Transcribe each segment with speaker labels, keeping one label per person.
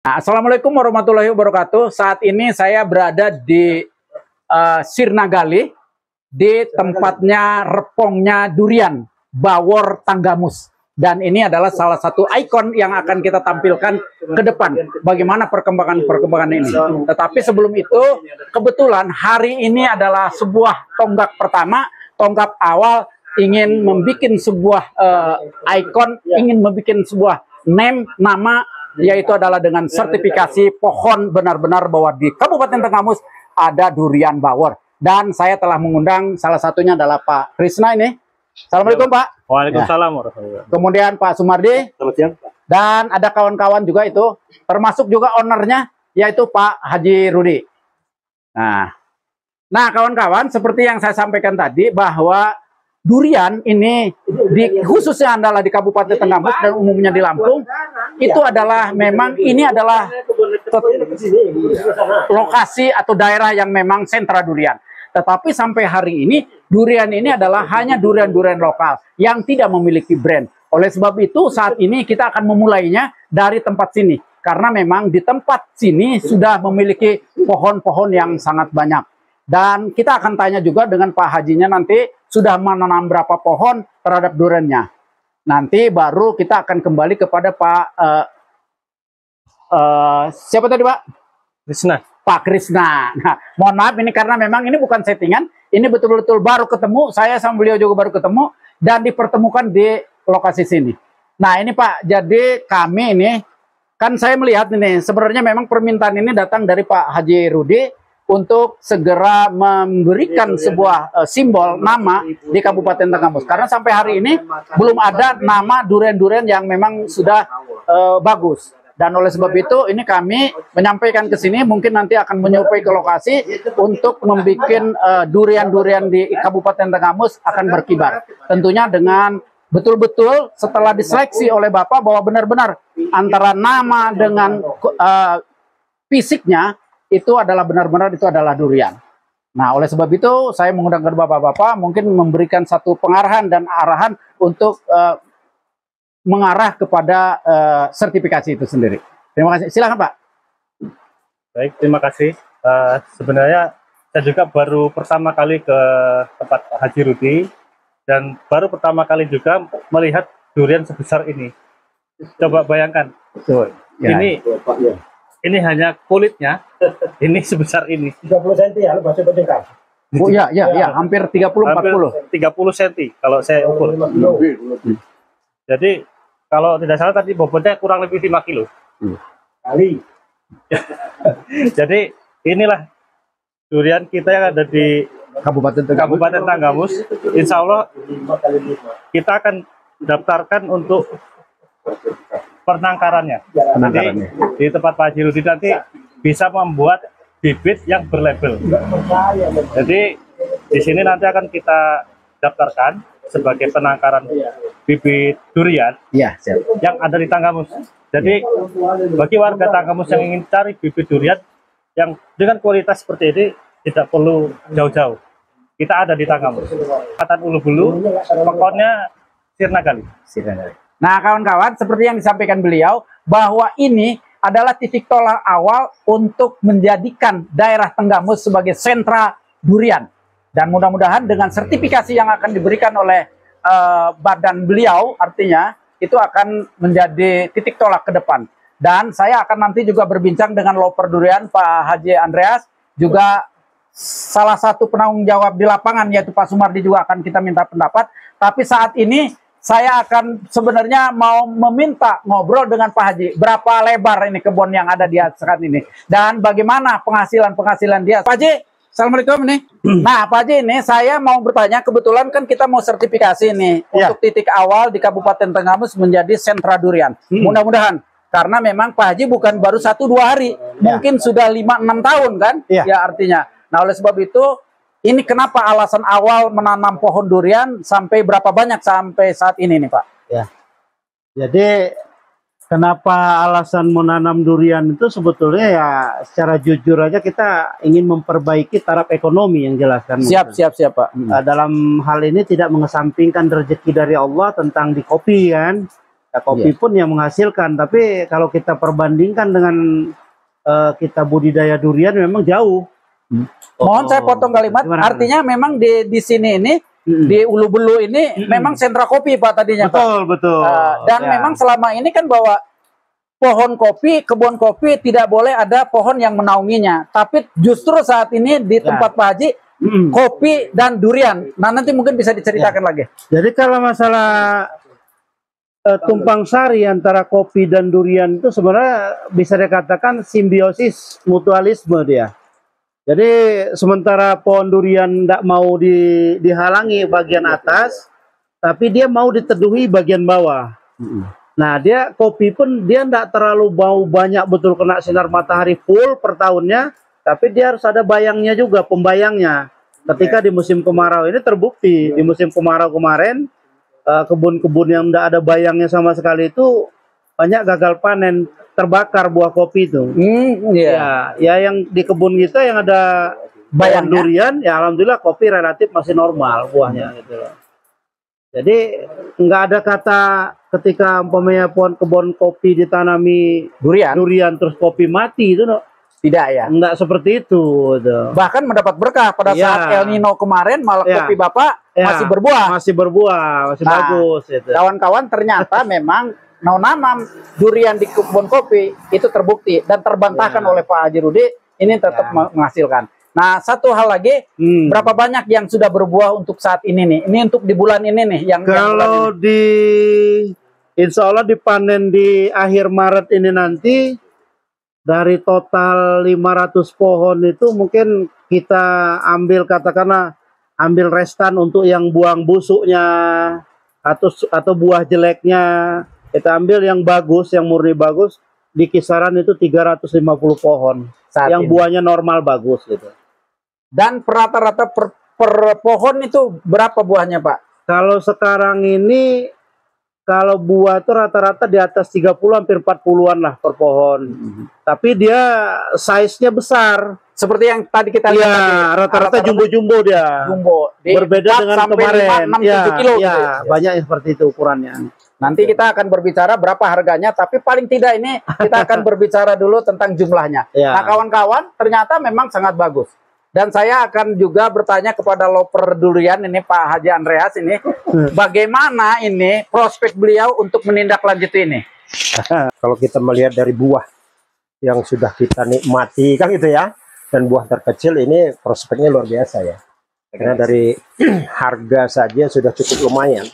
Speaker 1: Assalamualaikum warahmatullahi wabarakatuh. Saat ini saya berada di Sirnagali, di tempatnya repongnya durian Bawor Tanggamus. Dan ini adalah salah satu ikon yang akan kita tampilkan ke depan. Bagaimana perkembangan ini. Tetapi sebelum itu, kebetulan hari ini adalah sebuah tonggak pertama, tonggak awal ingin membuat sebuah ikon, ingin membuat sebuah nama, yaitu adalah dengan sertifikasi pohon benar-benar bahwa di Kabupaten Tanggamus ada durian Bawor. Dan saya telah mengundang salah satunya adalah Pak Krisna ini. Assalamualaikum Pak.
Speaker 2: Waalaikumsalam.
Speaker 1: Ya. Kemudian Pak Sumardi.
Speaker 2: Selamat siang.
Speaker 1: Dan ada kawan-kawan juga itu, termasuk juga ownernya, yaitu Pak Haji Rudi. Nah kawan-kawan, seperti yang saya sampaikan tadi bahwa durian ini khususnya adalah di Kabupaten Tanggamus dan umumnya di Lampung, itu adalah memang ini adalah lokasi atau daerah yang memang sentra durian. Tetapi sampai hari ini durian ini adalah hanya durian-durian lokal yang tidak memiliki brand. Oleh sebab itu saat ini kita akan memulainya dari tempat sini, karena memang di tempat sini sudah memiliki pohon-pohon yang sangat banyak. Dan kita akan tanya juga dengan Pak Hajinya nanti sudah menanam berapa pohon terhadap duriannya. Nanti baru kita akan kembali kepada Pak siapa tadi Pak?
Speaker 2: Krisna.
Speaker 1: Pak Krisna. Nah, mohon maaf ini karena memang ini bukan settingan, ini betul-betul baru ketemu, saya sama beliau juga baru ketemu dan dipertemukan di lokasi sini. Nah ini Pak, jadi kami ini kan saya melihat ini sebenarnya memang permintaan ini datang dari Pak Haji Rudi untuk segera memberikan sebuah simbol nama di Kabupaten Tanggamus. Karena sampai hari ini belum ada nama durian-durian yang memang sudah bagus. Dan oleh sebab itu ini kami menyampaikan ke sini, mungkin nanti akan menyupai ke lokasi untuk membuat durian-durian di Kabupaten Tanggamus akan berkibar. Tentunya dengan betul-betul setelah diseleksi oleh Bapak bahwa benar-benar antara nama dengan fisiknya itu adalah benar-benar itu adalah durian. Nah, oleh sebab itu saya mengundang bapak-bapak mungkin memberikan satu pengarahan dan arahan untuk mengarah kepada sertifikasi itu sendiri. Terima kasih. Silakan Pak.
Speaker 2: Baik, terima kasih. Sebenarnya saya juga baru pertama kali ke tempat Haji Rudi dan baru pertama kali juga melihat durian sebesar ini. Coba bayangkan.
Speaker 1: Betul. Ya.
Speaker 2: Ini hanya kulitnya, ini sebesar ini.
Speaker 3: 30 cm ya, bahasa pendekat.
Speaker 1: Oh iya, hampir 30-40.
Speaker 2: 30 cm kalau saya ukur. Jadi kalau tidak salah tadi bobotnya kurang lebih 5 kilo.
Speaker 3: Kali.
Speaker 2: Jadi inilah durian kita yang ada di Kabupaten Tanggamus. Insya Allah kita akan daftarkan untuk penangkarannya. Jadi di tempat Pak Haji Rudi nanti bisa membuat bibit yang berlabel. Jadi di sini nanti akan kita daftarkan sebagai penangkaran bibit durian yang ada di Tanggamus. Jadi bagi warga Tanggamus yang ingin cari bibit durian yang dengan kualitas seperti ini tidak perlu jauh-jauh. Kita ada di Tanggamus. Kecamatan Ulu Bulu, pokoknya Sirnagali.
Speaker 1: Nah kawan-kawan, seperti yang disampaikan beliau, bahwa ini adalah titik tolak awal untuk menjadikan daerah Tanggamus sebagai sentra durian. Dan mudah-mudahan dengan sertifikasi yang akan diberikan oleh badan beliau, artinya itu akan menjadi titik tolak ke depan. Dan saya akan nanti juga berbincang dengan loper durian Pak Haji Andreas, juga salah satu penanggung jawab di lapangan yaitu Pak Sumardi juga akan kita minta pendapat. Tapi saat ini saya akan sebenarnya mau meminta ngobrol dengan Pak Haji. Berapa lebar ini kebun yang ada di saat ini. Dan bagaimana penghasilan dia. Pak Haji, Assalamualaikum nih. Nah Pak Haji ini saya mau bertanya. Kebetulan kan kita mau sertifikasi nih. Untuk titik awal di Kabupaten Tanggamus menjadi sentra durian. Mudah-mudahan. Karena memang Pak Haji bukan baru 1-2 hari. Mungkin sudah 5-6 tahun kan. Ya artinya. Nah oleh sebab itu, ini kenapa alasan awal menanam pohon durian sampai berapa banyak sampai saat ini nih Pak?
Speaker 3: Ya. Jadi kenapa alasan menanam durian itu sebetulnya ya secara jujur aja kita ingin memperbaiki taraf ekonomi yang jelas kan.
Speaker 1: Siap Pak.
Speaker 3: Dalam hal ini tidak mengesampingkan rezeki dari Allah tentang di kopi kan. Ya, kopi pun yang menghasilkan, tapi kalau kita perbandingkan dengan kita budidaya durian memang jauh.
Speaker 1: Mohon saya potong kalimat, artinya memang di sini ini di Ulu Belu ini memang sentra kopi Pak tadinya.
Speaker 3: Betul,
Speaker 1: Pak.
Speaker 3: betul.
Speaker 1: Dan memang selama ini kan bahwa pohon kopi, kebun kopi tidak boleh ada pohon yang menaunginya. Tapi justru saat ini di tempat Pak Haji kopi dan durian. Nah nanti mungkin bisa diceritakan lagi.
Speaker 3: Jadi kalau masalah tumpang sari antara kopi dan durian itu sebenarnya bisa dikatakan simbiosis mutualisme dia. Jadi sementara pohon durian tidak mau dihalangi bagian atas, tapi dia mau diteduhi bagian bawah. Nah dia kopi pun dia tidak terlalu mau banyak betul kena sinar matahari full per tahunnya, tapi dia harus ada bayangnya juga, pembayangnya. Ketika di musim kemarau ini terbukti, di musim kemarau kemarin kebun-kebun yang tidak ada bayangnya sama sekali itu banyak gagal panen, terbakar buah kopi itu. Ya yang di kebun kita yang ada bayang durian, ya alhamdulillah kopi relatif masih normal buahnya gitu loh. Jadi nggak ada kata ketika umpamanya pohon kebun kopi ditanami durian terus kopi mati itu no.
Speaker 1: Tidak ya?
Speaker 3: Enggak seperti itu.
Speaker 1: Bahkan mendapat berkah pada saat El Nino kemarin malah kopi Bapak masih berbuah. Masih berbuah,
Speaker 3: masih bagus.
Speaker 1: Kawan-kawan ternyata memang nanam durian di kebun kopi itu terbukti dan terbantahkan oleh Pak Haji Rudi ini tetap menghasilkan. Nah satu hal lagi, berapa banyak yang sudah berbuah untuk saat ini nih? Ini untuk di bulan ini nih.
Speaker 3: Kalau insya Allah dipanen di akhir Maret ini nanti. Dari total 500 pohon itu mungkin kita ambil katakanlah ambil restan untuk yang buang busuknya atau buah jeleknya, kita ambil yang bagus, yang murni bagus di kisaran itu 350 pohon yang buahnya normal bagus gitu.
Speaker 1: Dan rata-rata per pohon itu berapa buahnya Pak?
Speaker 3: Kalau sekarang ini kalau buah itu rata-rata di atas 30 hampir 40-an lah per pohon. Tapi dia size-nya besar.
Speaker 1: Seperti yang tadi kita lihat tadi.
Speaker 3: Rata-rata jumbo-jumbo dia.
Speaker 1: Jumbo.
Speaker 3: Berbeda dengan kemarin.
Speaker 1: 5, 6, 7 kilo.
Speaker 3: Banyak yang seperti itu ukurannya.
Speaker 1: Nanti kita akan berbicara berapa harganya, tapi paling tidak ini kita akan berbicara dulu tentang jumlahnya. Nah kawan-kawan, ternyata memang sangat bagus. Dan saya akan juga bertanya kepada loper durian ini Pak Haji Andreas ini, bagaimana ini prospek beliau untuk menindaklanjuti ini?
Speaker 4: Kalau kita melihat dari buah yang sudah kita nikmati kan gitu ya, dan buah terkecil ini prospeknya luar biasa ya. Karena dari harga saja sudah cukup lumayan.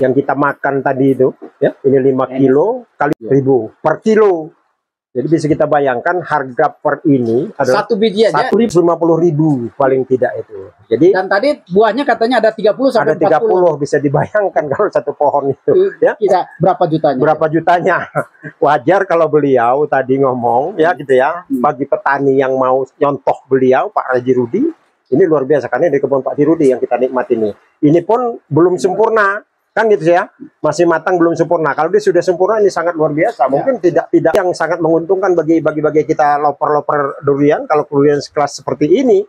Speaker 4: Yang kita makan tadi itu, ya ini 5 kilo kali 1000 per kilo. Jadi bisa kita bayangkan harga per ini adalah
Speaker 1: satu biji aja
Speaker 4: 1.050.000 paling tidak itu. Jadi
Speaker 1: dan tadi buahnya katanya ada 30 sampai 40.
Speaker 4: Ada 30 bisa dibayangkan kalau satu pohon itu ya.
Speaker 1: Berapa jutanya?
Speaker 4: Berapa jutanya? Wajar kalau beliau tadi ngomong ya gitu ya. Bagi petani yang mau nyontoh beliau Pak Haji Rudi, ini luar biasa karena di kebun Pak Haji Rudi yang kita nikmati ini. Ini pun belum sempurna. Kan gitu ya, masih matang belum sempurna. Kalau dia sudah sempurna ini sangat luar biasa. Mungkin tidak yang sangat menguntungkan bagi kita loper-loper durian. Kalau durian sekelas seperti ini,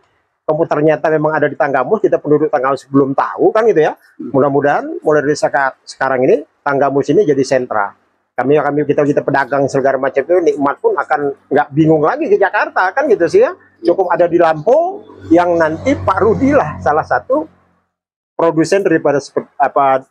Speaker 4: kamu ternyata memang ada di Tanggamus, kita penduduk Tanggamus belum tahu kan gitu ya. Mudah-mudahan mulai dari sekarang ini Tanggamus ini jadi sentra. Kita pedagang segala macam itu nikmat pun akan nggak bingung lagi ke Jakarta kan gitu sih ya. Cukup ada di Lampung yang nanti Pak Rudi lah salah satu produsen daripada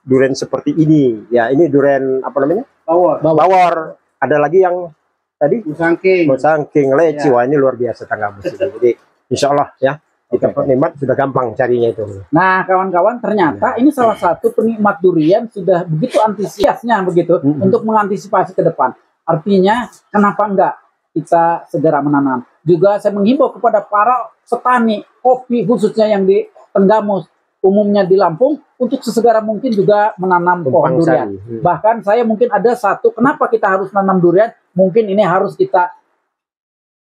Speaker 4: durian seperti ini. Ya, ini durian apa namanya? Bawor. Ada lagi yang tadi Musangking, leci. Wah, ini luar biasa Tanggamus ini. Jadi insya Allah ya kita penikmat sudah gampang carinya itu.
Speaker 1: Nah, kawan-kawan ternyata ini salah satu penikmat durian sudah begitu antusiasnya begitu untuk mengantisipasi ke depan. Artinya kenapa enggak kita segera menanam? Juga saya menghimbau kepada para petani kopi khususnya yang di Tanggamus, umumnya di Lampung, untuk sesegera mungkin juga menanam pohon durian. Bahkan saya mungkin ada satu, kenapa kita harus menanam durian, mungkin ini harus kita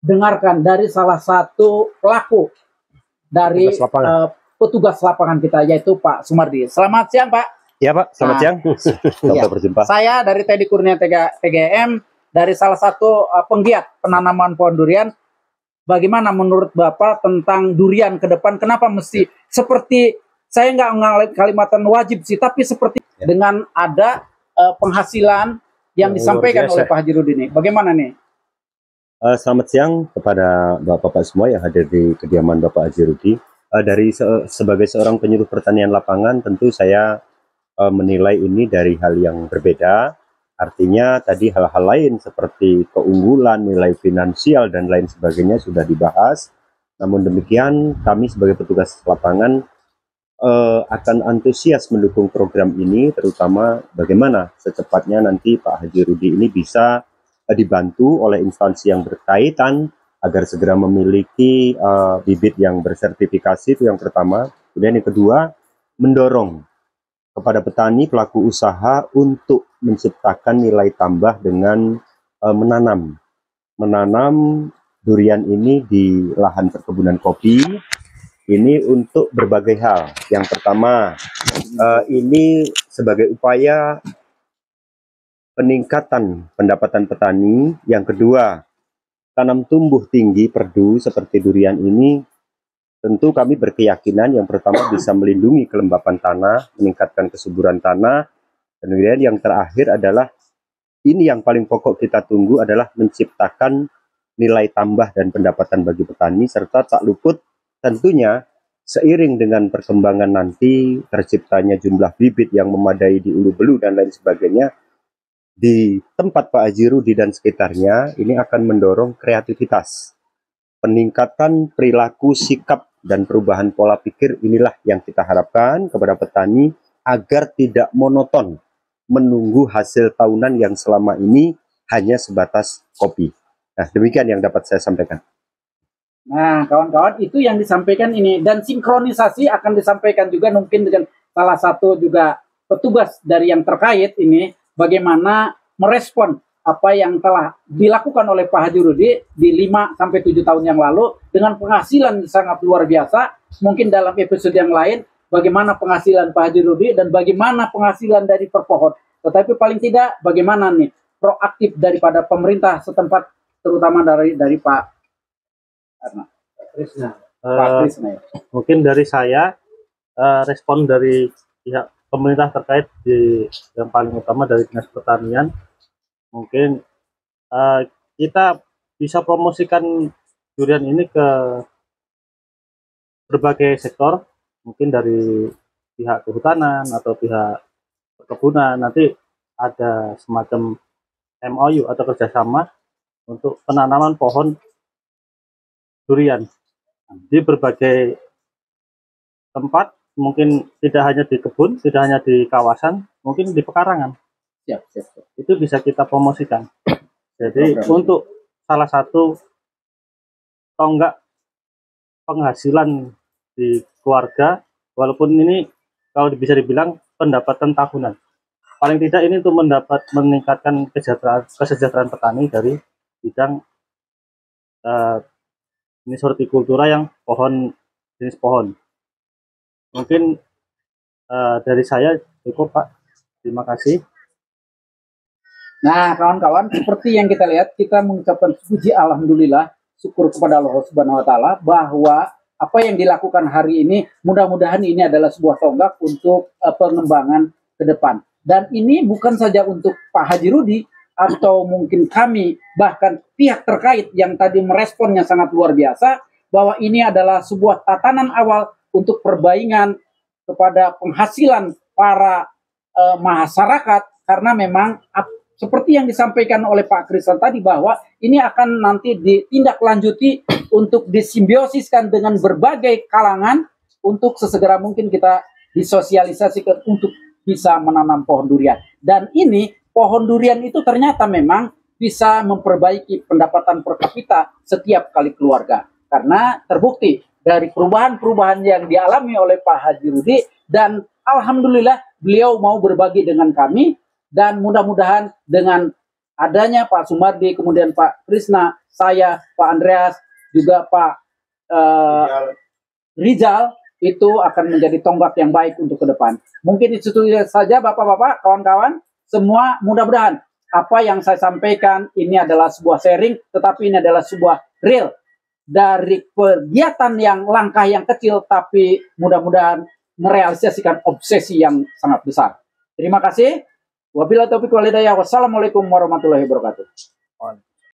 Speaker 1: dengarkan dari salah satu pelaku dari petugas lapangan kita, yaitu Pak Sumardi. Selamat siang Pak.
Speaker 4: Iya Pak, selamat siang.
Speaker 1: Sampai berjumpa. Saya dari Teddy Kurnia TGM, dari salah satu penggiat penanaman pohon durian. Bagaimana menurut Bapak tentang durian ke depan? Kenapa mesti seperti, saya nggak Kalimantan wajib sih, tapi seperti dengan ada penghasilan yang disampaikan
Speaker 4: biasa.
Speaker 1: oleh Pak Haji Rudi ini. Bagaimana nih?
Speaker 5: Selamat siang kepada Bapak-Bapak semua yang hadir di kediaman Bapak Haji Rudi. Sebagai seorang penyuluh pertanian lapangan, tentu saya menilai ini dari hal yang berbeda. Artinya tadi hal-hal lain seperti keunggulan, nilai finansial, dan lain sebagainya sudah dibahas. Namun demikian, kami sebagai petugas lapangan akan antusias mendukung program ini, terutama bagaimana secepatnya nanti Pak Haji Rudi ini bisa dibantu oleh instansi yang berkaitan agar segera memiliki bibit yang bersertifikasi, itu yang pertama. Kemudian yang kedua, mendorong kepada petani pelaku usaha untuk menciptakan nilai tambah dengan menanam durian ini di lahan perkebunan kopi ini untuk berbagai hal. Yang pertama, ini sebagai upaya peningkatan pendapatan petani. Yang kedua, tanam tumbuh tinggi perdu seperti durian ini, tentu kami berkeyakinan yang pertama bisa melindungi kelembapan tanah, meningkatkan kesuburan tanah, dan kemudian yang terakhir adalah ini yang paling pokok kita tunggu adalah menciptakan nilai tambah dan pendapatan bagi petani, serta tak luput tentunya seiring dengan perkembangan nanti terciptanya jumlah bibit yang memadai di Ulu Belu dan lain sebagainya, di tempat Pak Haji Rudi dan sekitarnya ini akan mendorong kreativitas, peningkatan perilaku, sikap, dan perubahan pola pikir. Inilah yang kita harapkan kepada petani agar tidak monoton menunggu hasil tahunan yang selama ini hanya sebatas kopi. Nah, demikian yang dapat saya sampaikan.
Speaker 1: Nah, kawan-kawan, itu yang disampaikan ini, dan sinkronisasi akan disampaikan juga mungkin dengan salah satu juga petugas dari yang terkait ini, bagaimana merespon apa yang telah dilakukan oleh Pak Haji Rudi di 5-7 tahun yang lalu dengan penghasilan sangat luar biasa. Mungkin dalam episode yang lain bagaimana penghasilan Pak Haji Rudi dan bagaimana penghasilan dari perpohon. Tetapi paling tidak bagaimana nih proaktif daripada pemerintah setempat, terutama dari Pak Krisna. Pak Krisna ya.
Speaker 2: Mungkin dari saya respon dari pihak pemerintah terkait yang paling utama dari Dinas Pertanian, mungkin kita bisa promosikan durian ini ke berbagai sektor, mungkin dari pihak kehutanan atau pihak perkebunan. Nanti ada semacam MOU atau kerjasama untuk penanaman pohon durian di berbagai tempat, mungkin tidak hanya di kebun, tidak hanya di kawasan, mungkin di pekarangan.
Speaker 1: Siap.
Speaker 2: Itu bisa kita promosikan. Jadi untuk salah satu tonggak penghasilan di keluarga, walaupun ini kalau bisa dibilang pendapatan tahunan, paling tidak ini untuk meningkatkan kesejahteraan petani dari bidang ini hortikultura yang jenis pohon. Mungkin dari saya cukup, Pak. Terima kasih.
Speaker 1: Nah, kawan-kawan, seperti yang kita lihat, kita mengucapkan puji alhamdulillah, syukur kepada Allah Subhanahu wa taala bahwa apa yang dilakukan hari ini mudah-mudahan ini adalah sebuah tonggak untuk pengembangan ke depan. Dan ini bukan saja untuk Pak Haji Rudi atau mungkin kami, bahkan pihak terkait yang tadi meresponnya sangat luar biasa, bahwa ini adalah sebuah tatanan awal untuk perbaikan kepada penghasilan para masyarakat, karena memang seperti yang disampaikan oleh Pak Krisna tadi bahwa ini akan nanti ditindaklanjuti untuk disimbiosis dengan berbagai kalangan untuk sesegera mungkin kita disosialisasikan untuk bisa menanam pohon durian. Dan ini pohon durian itu ternyata memang bisa memperbaiki pendapatan per kapita setiap kali keluarga. Karena terbukti dari perubahan-perubahan yang dialami oleh Pak Haji Rudi, dan alhamdulillah beliau mau berbagi dengan kami. Dan mudah-mudahan dengan adanya Pak Sumardi, kemudian Pak Krisna, saya, Pak Andreas, juga Pak Rizal, itu akan menjadi tonggak yang baik untuk ke depan. Mungkin itu saja Bapak-Bapak, kawan-kawan, semua mudah-mudahan apa yang saya sampaikan ini adalah sebuah sharing, tetapi ini adalah sebuah real dari kegiatan yang langkah yang kecil, tapi mudah-mudahan merealisasikan obsesi yang sangat besar. Terima kasih. Wabillahi taufiq wal hidayah. Wassalamualaikum warahmatullahi wabarakatuh.